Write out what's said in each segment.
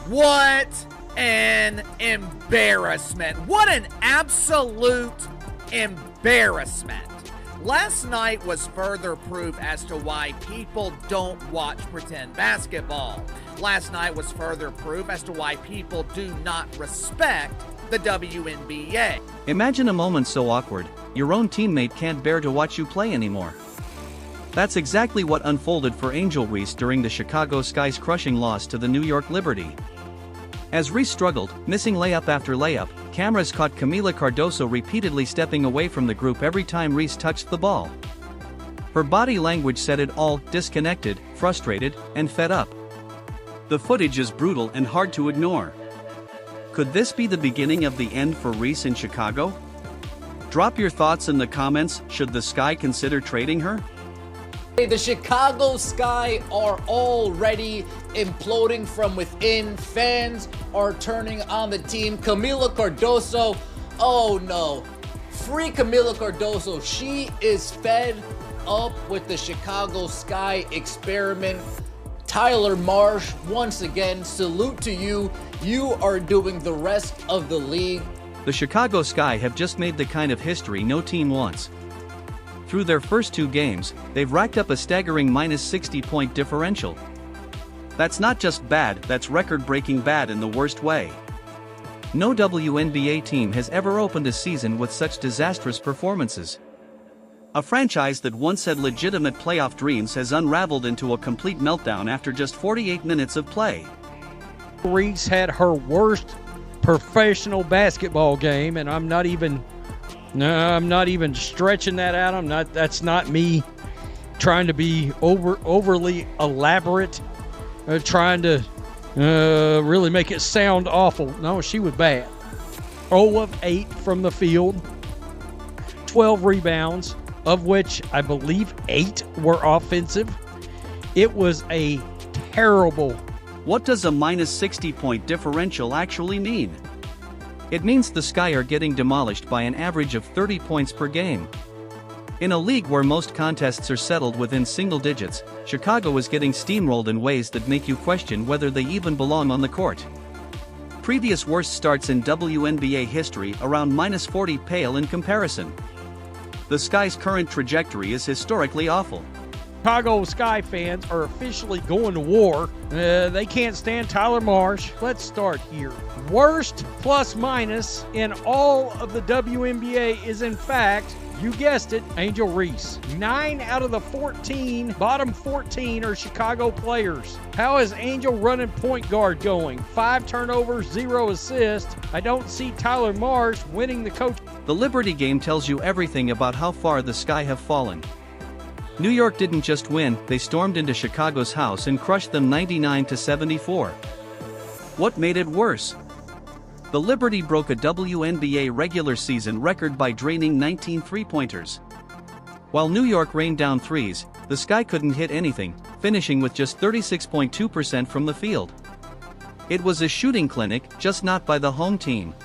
What an embarrassment. What an absolute embarrassment. Last night was further proof as to why people don't watch pretend basketball. Last night was further proof as to why people do not respect the WNBA. Imagine a moment so awkward, your own teammate can't bear to watch you play anymore. That's exactly what unfolded for Angel Reese during the Chicago Sky's crushing loss to the New York Liberty. As Reese struggled, missing layup after layup, cameras caught Kamilla Cardoso repeatedly stepping away from the group every time Reese touched the ball. Her body language said it all: disconnected, frustrated, and fed up. The footage is brutal and hard to ignore. Could this be the beginning of the end for Reese in Chicago? Drop your thoughts in the comments. Should the Sky consider trading her? The Chicago Sky are already imploding from within. Fans are turning on the team. Kamilla Cardoso, oh no. Free Kamilla Cardoso. She is fed up with the Chicago Sky experiment. Tyler Marsh, once again, salute to you. You are doing the rest of the league. The Chicago Sky have just made the kind of history no team wants. Through their first 2 games, they've racked up a staggering minus 60-point differential. That's not just bad, that's record-breaking bad in the worst way. No WNBA team has ever opened a season with such disastrous performances. A franchise that once had legitimate playoff dreams has unraveled into a complete meltdown after just 48 minutes of play. Reese had her worst professional basketball game, and I'm not even stretching that out. That's not me trying to be overly elaborate, trying to really make it sound awful. No, she was bad. 0 of 8 from the field, 12 rebounds, of which I believe 8 were offensive. It was a terrible. What does a minus 60-point differential actually mean? It means the Sky are getting demolished by an average of 30 points per game. In a league where most contests are settled within single digits, Chicago is getting steamrolled in ways that make you question whether they even belong on the court. Previous worst starts in WNBA history around minus 40 pale in comparison. The Sky's current trajectory is historically awful. Chicago Sky fans are officially going to war. They can't stand Tyler Marsh. Let's start here. Worst plus minus in all of the WNBA is, in fact, you guessed it, Angel Reese. 9 out of the 14, bottom 14 are Chicago players. How is Angel running point guard going? 5 turnovers, 0 assists. I don't see Tyler Marsh winning the coach. The Liberty game tells you everything about how far the Sky have fallen. New York didn't just win, they stormed into Chicago's house and crushed them 99-74. What made it worse? The Liberty broke a WNBA regular season record by draining 19 three-pointers. While New York rained down threes, the Sky couldn't hit anything, finishing with just 36.2% from the field. It was a shooting clinic, just not by the home team.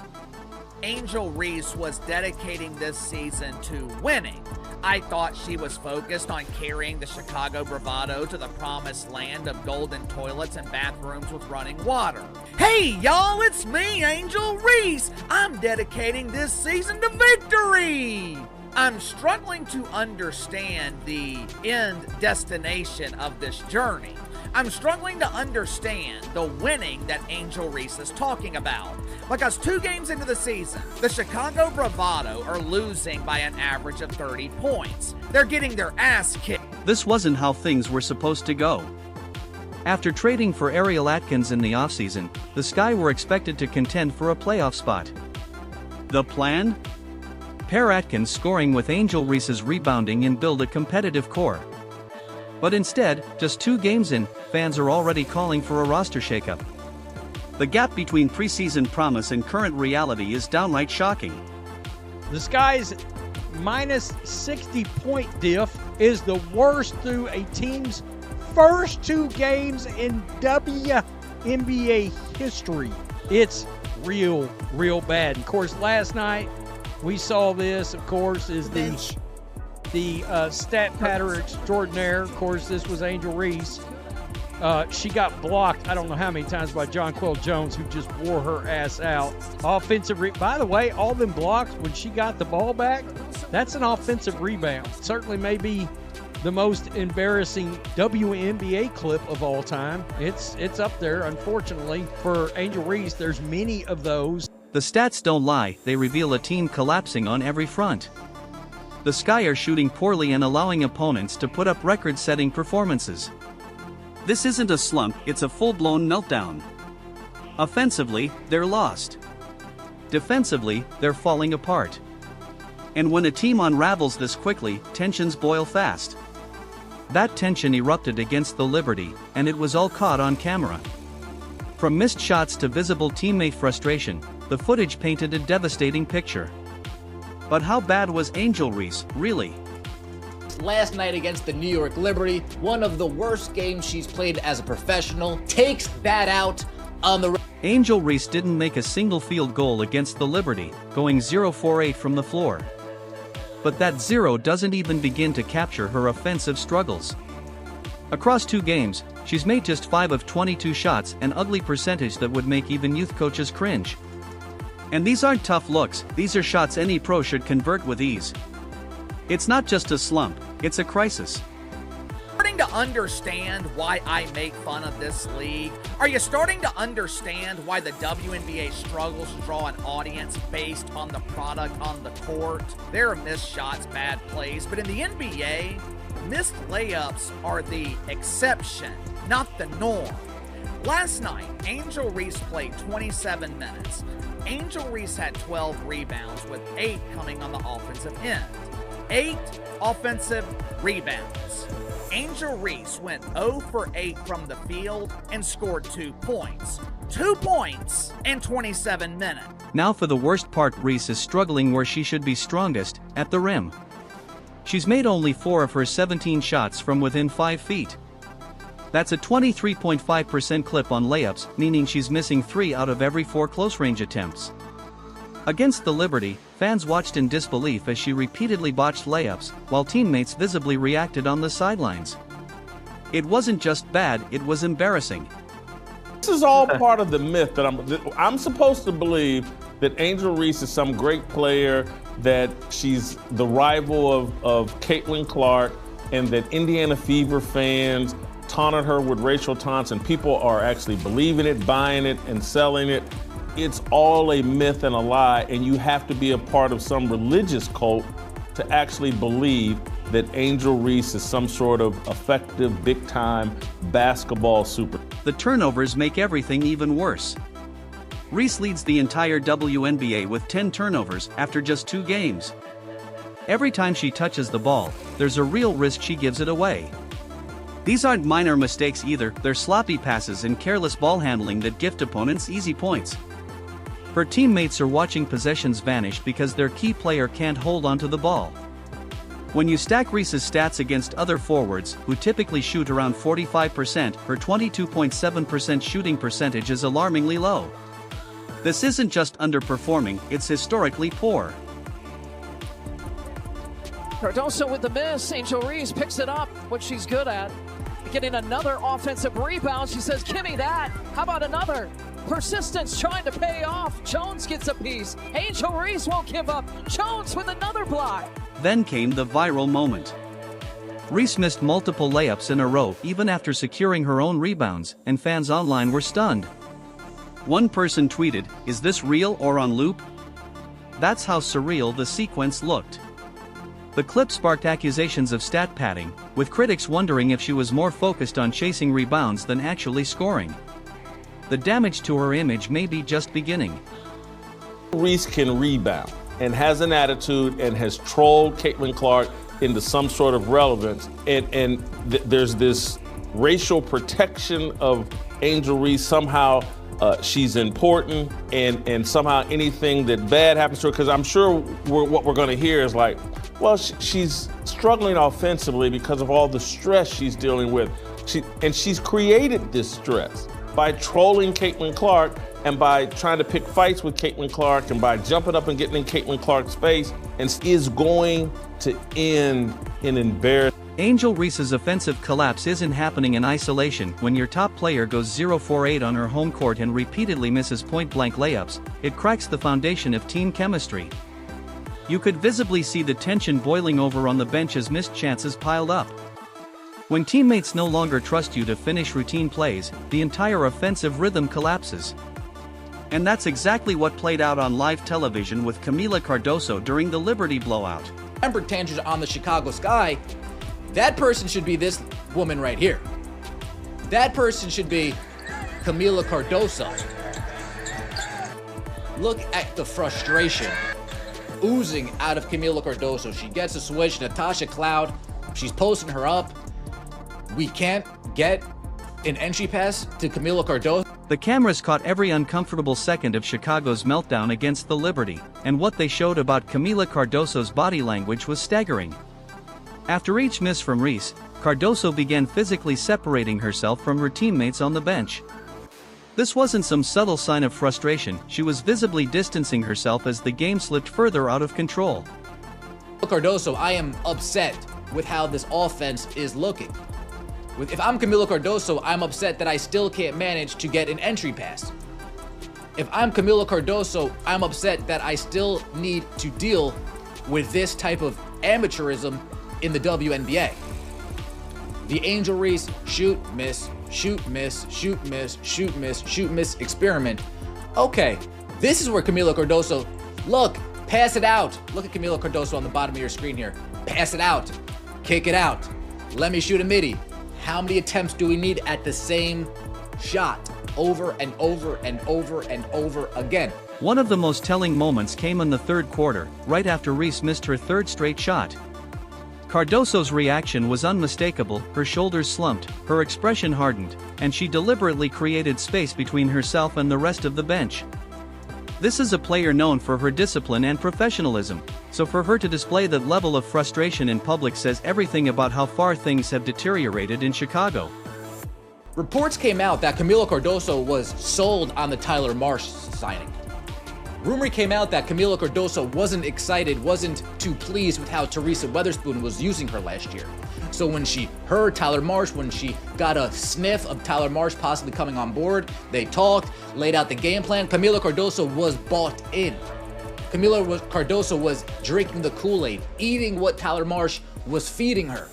Angel Reese was dedicating this season to winning. I thought she was focused on carrying the Chicago bravado to the promised land of golden toilets and bathrooms with running water. Hey y'all, it's me, Angel Reese. I'm dedicating this season to victory. I'm struggling to understand the end destination of this journey. I'm struggling to understand the winning that Angel Reese is talking about. Because 2 games into the season, the Chicago Bravado are losing by an average of 30 points. They're getting their ass kicked. This wasn't how things were supposed to go. After trading for Ariel Atkins in the offseason, the Sky were expected to contend for a playoff spot. The plan? Pair Atkins scoring with Angel Reese's rebounding and build a competitive core. But instead, just 2 games in, fans are already calling for a roster shakeup. The gap between preseason promise and current reality is downright shocking. The Sky's minus 60-point diff is the worst through a team's first 2 games in WNBA history. It's real bad. Of course, last night we saw this, of course, is the stat patter extraordinaire. Of course, this was Angel Reese. She got blocked, I don't know how many times, by Jonquel Jones, who just wore her ass out. By the way, all them blocks, when she got the ball back, that's an offensive rebound. Certainly maybe the most embarrassing WNBA clip of all time. It's up there, unfortunately. For Angel Reese, there's many of those. The stats don't lie, they reveal a team collapsing on every front. The Sky are shooting poorly and allowing opponents to put up record-setting performances. This isn't a slump, it's a full-blown meltdown. Offensively, they're lost. Defensively, they're falling apart. And when a team unravels this quickly, tensions boil fast. That tension erupted against the Liberty, and it was all caught on camera. From missed shots to visible teammate frustration, the footage painted a devastating picture. But how bad was Angel Reese, really? Last night against the New York Liberty, one of the worst games she's played as a professional, takes that out on the... Angel Reese didn't make a single field goal against the Liberty, going 0 for 8 from the floor. But that 0 doesn't even begin to capture her offensive struggles. Across 2 games, she's made just 5 of 22 shots, an ugly percentage that would make even youth coaches cringe. And these aren't tough looks, these are shots any pro should convert with ease. It's not just a slump, it's a crisis. Starting to understand why I make fun of this league? Are you starting to understand why the WNBA struggles to draw an audience based on the product on the court? There are missed shots, bad plays, but in the NBA, missed layups are the exception, not the norm. Last night, Angel Reese played 27 minutes. Angel Reese had 12 rebounds, with 8 coming on the offensive end. 8 offensive rebounds. Angel Reese went 0 for 8 from the field and scored 2 points. 2 points in 27 minutes. Now for the worst part, Reese is struggling where she should be strongest, at the rim. She's made only 4 of her 17 shots from within 5 feet. That's a 23.5% clip on layups, meaning she's missing 3 out of every 4 close-range attempts. Against the Liberty, fans watched in disbelief as she repeatedly botched layups, while teammates visibly reacted on the sidelines. It wasn't just bad, it was embarrassing. This is all part of the myth that I'm supposed to believe that Angel Reese is some great player, that she's the rival of Caitlin Clark, and that Indiana Fever fans taunted her with racial taunts, and people are actually believing it, buying it, and selling it. It's all a myth and a lie, and you have to be a part of some religious cult to actually believe that Angel Reese is some sort of effective, big-time basketball super. The turnovers make everything even worse. Reese leads the entire WNBA with 10 turnovers after just 2 games. Every time she touches the ball, there's a real risk she gives it away. These aren't minor mistakes either, they're sloppy passes and careless ball handling that gift opponents easy points. Her teammates are watching possessions vanish because their key player can't hold onto the ball. When you stack Reese's stats against other forwards, who typically shoot around 45%, her 22.7% shooting percentage is alarmingly low. This isn't just underperforming, it's historically poor. Cardoso with the miss. Angel Reese picks it up, what she's good at. Getting another offensive rebound. She says, "Give me that. How about another?" Persistence trying to pay off. Jones gets a piece. Angel Reese won't give up. Jones with another block. Then came the viral moment. Reese missed multiple layups in a row even after securing her own rebounds, and fans online were stunned. One person tweeted, "Is this real or on loop?" That's how surreal the sequence looked. The clip sparked accusations of stat padding, with critics wondering if she was more focused on chasing rebounds than actually scoring. The damage to her image may be just beginning. Reese can rebound and has an attitude and has trolled Caitlin Clark into some sort of relevance. And there's this racial protection of Angel Reese. Somehow she's important, and somehow anything that bad happens to her, because I'm sure what we're going to hear is like, well, she's struggling offensively because of all the stress she's dealing with. She's created this stress by trolling Caitlin Clark and by trying to pick fights with Caitlin Clark and by jumping up and getting in Caitlin Clark's face, and is going to end in embarrassment. Angel Reese's offensive collapse isn't happening in isolation. When your top player goes 0-for-8 on her home court and repeatedly misses point-blank layups, it cracks the foundation of team chemistry. You could visibly see the tension boiling over on the bench as missed chances piled up. When teammates no longer trust you to finish routine plays, the entire offensive rhythm collapses. And that's exactly what played out on live television with Kamilla Cardoso during the Liberty blowout. Temper tantrums on the Chicago Sky, that person should be this woman right here. That person should be Kamilla Cardoso. Look at the frustration oozing out of Kamilla Cardoso. She gets a switch, Natasha Cloud, she's posting her up. We can't get an entry pass to Kamilla Cardoso. The cameras caught every uncomfortable second of Chicago's meltdown against the Liberty, and what they showed about Kamilla Cardoso's body language was staggering. After each miss from Reese, Cardoso began physically separating herself from her teammates on the bench. This wasn't some subtle sign of frustration, she was visibly distancing herself as the game slipped further out of control. Cardoso, I am upset with how this offense is looking. If I'm Kamilla Cardoso, I'm upset that I still can't manage to get an entry pass. If I'm Kamilla Cardoso, I'm upset that I still need to deal with this type of amateurism in the WNBA. The Angel Reese shoot, miss, shoot, miss, shoot, miss, shoot, miss, shoot, miss experiment. Okay, this is where Kamilla Cardoso, look, pass it out. Look at Kamilla Cardoso on the bottom of your screen here. Pass it out, kick it out, let me shoot a midi. How many attempts do we need at the same shot over and over and over and over again? One of the most telling moments came in the third quarter, right after Reese missed her third straight shot. Cardoso's reaction was unmistakable, her shoulders slumped, her expression hardened, and she deliberately created space between herself and the rest of the bench. This is a player known for her discipline and professionalism, so for her to display that level of frustration in public says everything about how far things have deteriorated in Chicago. Reports came out that Kamilla Cardoso was sold on the Tyler Marsh signing. Rumor came out that Kamilla Cardoso wasn't excited, wasn't too pleased with how Teresa Weatherspoon was using her last year. So when she heard Tyler Marsh, when she got a sniff of Tyler Marsh possibly coming on board, they talked, laid out the game plan. Kamilla Cardoso was bought in. Kamilla Cardoso was drinking the Kool-Aid, eating what Tyler Marsh was feeding her.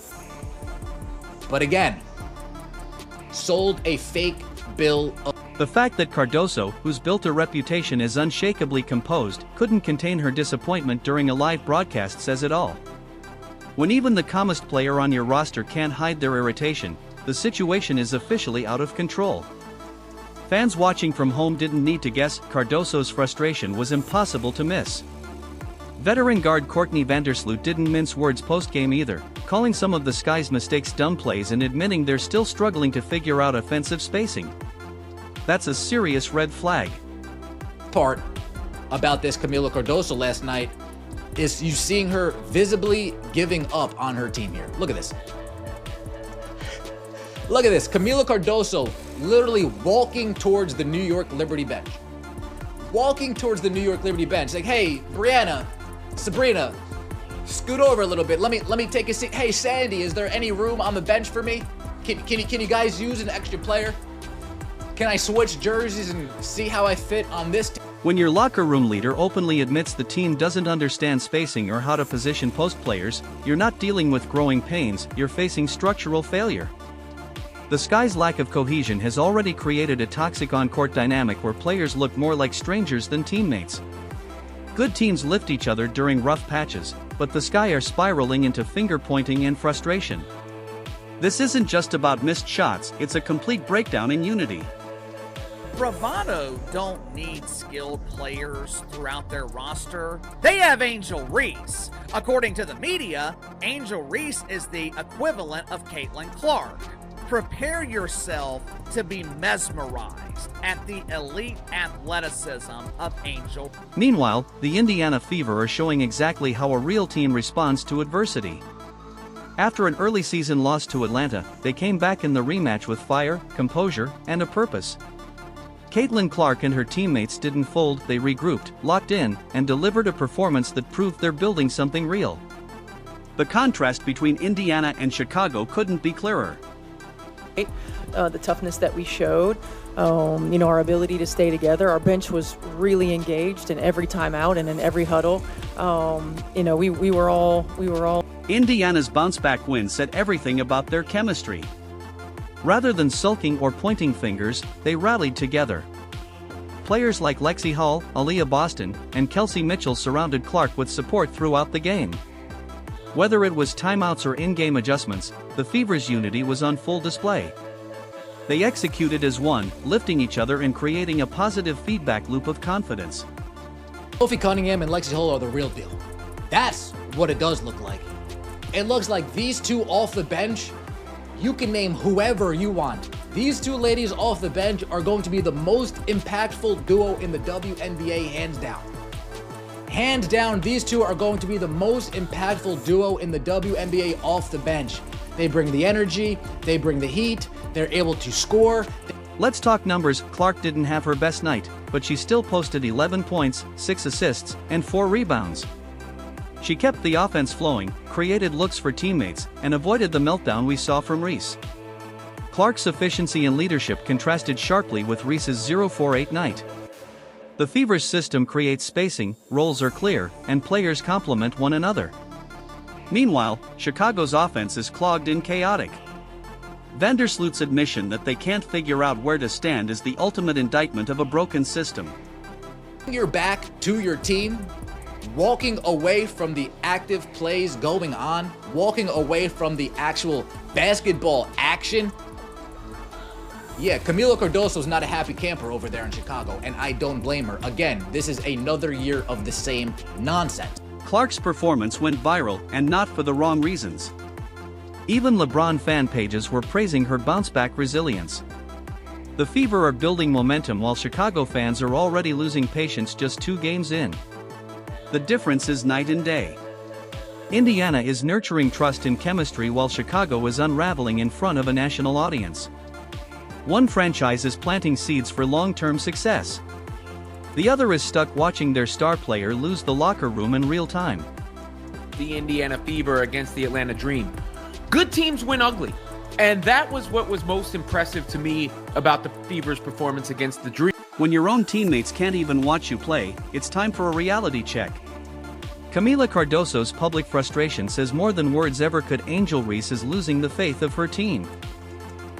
But again, sold a fake bill of... The fact that Cardoso, who's built a reputation as unshakably composed, couldn't contain her disappointment during a live broadcast says it all. When even the calmest player on your roster can't hide their irritation, the situation is officially out of control. Fans watching from home didn't need to guess, Cardoso's frustration was impossible to miss. Veteran guard Courtney Vandersloot didn't mince words post-game either, calling some of the Sky's mistakes dumb plays and admitting they're still struggling to figure out offensive spacing. That's a serious red flag. Part about this Kamilla Cardoso last night is you seeing her visibly giving up on her team here. Look at this. Look at this. Kamilla Cardoso literally walking towards the New York Liberty bench. Walking towards the New York Liberty bench. Like, hey, Brianna, Sabrina, scoot over a little bit. Let me take a seat. Hey, Sandy, is there any room on the bench for me? Can you guys use an extra player? Can I switch jerseys and see how I fit on this team? When your locker room leader openly admits the team doesn't understand spacing or how to position post players, you're not dealing with growing pains, you're facing structural failure. The Sky's lack of cohesion has already created a toxic on-court dynamic where players look more like strangers than teammates. Good teams lift each other during rough patches, but the Sky are spiraling into finger-pointing and frustration. This isn't just about missed shots, it's a complete breakdown in unity. Bravado don't need skilled players throughout their roster. They have Angel Reese. According to the media, Angel Reese is the equivalent of Caitlin Clark. Prepare yourself to be mesmerized at the elite athleticism of Angel. Meanwhile, the Indiana Fever are showing exactly how a real team responds to adversity. After an early season loss to Atlanta, they came back in the rematch with fire, composure, and a purpose. Caitlin Clark and her teammates didn't fold, they regrouped, locked in, and delivered a performance that proved they're building something real. The contrast between Indiana and Chicago couldn't be clearer. The toughness that we showed, our ability to stay together. Our bench was really engaged in every timeout and in every huddle. We were all. Indiana's bounce-back win said everything about their chemistry. Rather than sulking or pointing fingers, they rallied together. Players like Lexi Hull, Aaliyah Boston, and Kelsey Mitchell surrounded Clark with support throughout the game. Whether it was timeouts or in-game adjustments, the Fever's unity was on full display. They executed as one, lifting each other and creating a positive feedback loop of confidence. Sophie Cunningham and Lexi Hull are the real deal. That's what it does look like. It looks like these two off the bench, you can name whoever you want. These two ladies off the bench are going to be the most impactful duo in the WNBA, hands down. Hands down, these two are going to be the most impactful duo in the WNBA off the bench. They bring the energy, they bring the heat, they're able to score. Let's talk numbers. Clark didn't have her best night, but she still posted 11 points, 6 assists, and 4 rebounds. She kept the offense flowing, created looks for teammates, and avoided the meltdown we saw from Reese. Clark's efficiency and leadership contrasted sharply with Reese's 0-for-8 night. The Fever's system creates spacing, roles are clear, and players complement one another. Meanwhile, Chicago's offense is clogged and chaotic. Vandersloot's admission that they can't figure out where to stand is the ultimate indictment of a broken system. Your back to your team, walking away from the active plays going on, walking away from the actual basketball action. Yeah, Kamilla Cardoso is not a happy camper over there in Chicago, and I don't blame her. Again, this is another year of the same nonsense. Clark's performance went viral, and not for the wrong reasons. Even LeBron fan pages were praising her bounce-back resilience. The Fever are building momentum while Chicago fans are already losing patience just 2 games in. The difference is night and day. Indiana is nurturing trust and chemistry while Chicago is unraveling in front of a national audience. One franchise is planting seeds for long-term success. The other is stuck watching their star player lose the locker room in real time. The Indiana Fever against the Atlanta Dream. Good teams win ugly. And that was what was most impressive to me about the Fever's performance against the Dream. When your own teammates can't even watch you play, it's time for a reality check. Kamilla Cardoso's public frustration says more than words ever could. Angel Reese is losing the faith of her team.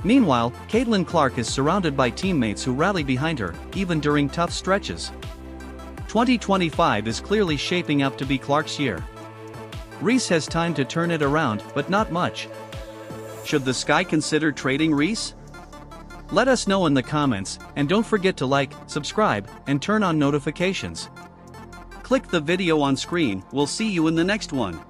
Meanwhile, Caitlin Clark is surrounded by teammates who rally behind her, even during tough stretches. 2025 is clearly shaping up to be Clark's year. Reese has time to turn it around, but not much. Should the Sky consider trading Reese? Let us know in the comments, and don't forget to like, subscribe, and turn on notifications. Click the video on screen. We'll see you in the next one.